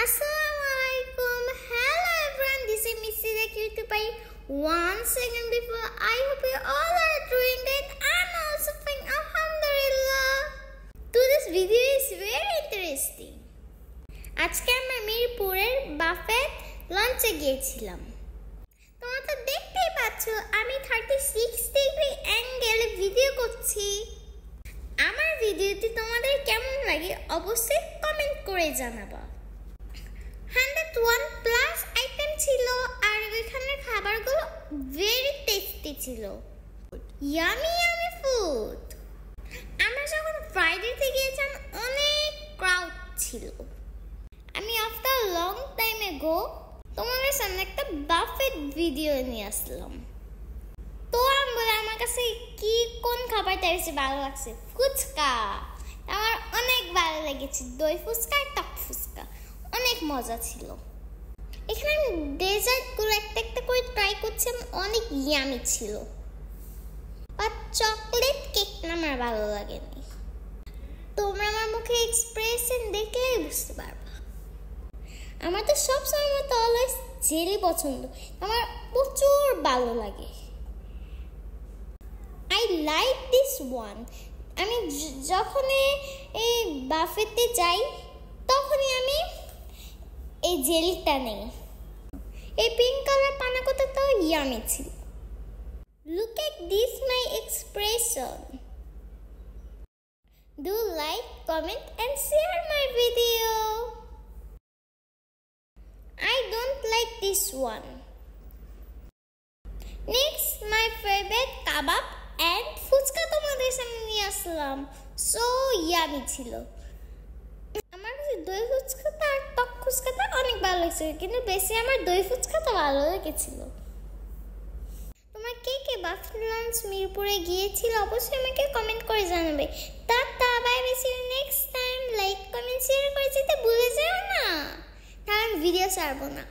Assalamualaikum. Hello everyone, this is Missy the Cutie Pie. Once again before, I hope you all are doing great. I'm also fine, alhamdulillah. Today's video is very interesting. আজকে আমরা মিরপুরের buffet লঞ্চে গিয়েছিলাম। তোমরা তো দেখতেই পাচ্ছ আমি 36 ডিগ্রি অ্যাঙ্গেলে ভিডিও করছি। আমার ভিডিওটি তোমাদের কেমন লাগে অবশ্যই কমেন্ট করে জানাবা। 101 প্লাস আইটেম ছিল আর এখানে খাবারগুলো ভেরি টেস্টি ছিল। Yummy yummy food. আমরা যখন ফ্রাইডেতে গিয়েছিলাম অনেক ক্রাউড ছিল। আমি আফটার লং টাইম এগো তোমাদের সামনে একটা বাফেট ভিডিও নিয়ে আসলাম। তো আমি বলে আমার কাছে কি কোন খাবারটা বেশি ভালো লাগছে? ফুচকা। আমার অনেক ভালো লেগেছে, দই ফুচকা আর টক ফুচকা, অনেক মজা ছিল। এখানে আমি ডেজার্টগুলো একটা একটা করে ট্রাই করছিলাম, অনেক ইয়ামি ছিল। আর চকলেট কেকটা আমার ভালো লাগেনি। তোমরা আমার মুখে এক্সপ্রেশন দেখলেই বুঝতে পারবা। আমার তো সবসময় মতো অলওয়েজ জেলি পছন্দ, আমার প্রচুর ভালো লাগে। I like this one. আমি যখন এই বাফেতে যাই তখনই আমি এই জেলিটা নেই। এই পিঙ্ক কালার পানাকোটাটাও ইয়ামি ছিল। Look at this my expression. Do like, comment and share my video. I don't like this one. Next, my favorite kebab and fuchka তোমাদের সামনে নিয়ে আসলাম। সো ইয়ামি ছিল। আমার কাছে দই ফুচকাটা আর টক ফুচকাটা অনেক ভালো লাগছে, কিন্তু বেশি আমার দই ফুচকাটা ভালো লেগেছিল। তোমরা কে কে বাফেট লঞ্চ মিরপুরে গিয়েছিল অবশ্যই আমাকে কমেন্ট করে জানাবে। Tata, bye bye, see you next time. Like comment share করে যেতে ভুলে যেও না, তাহলে আমি ভিডিও ছাড়বো না।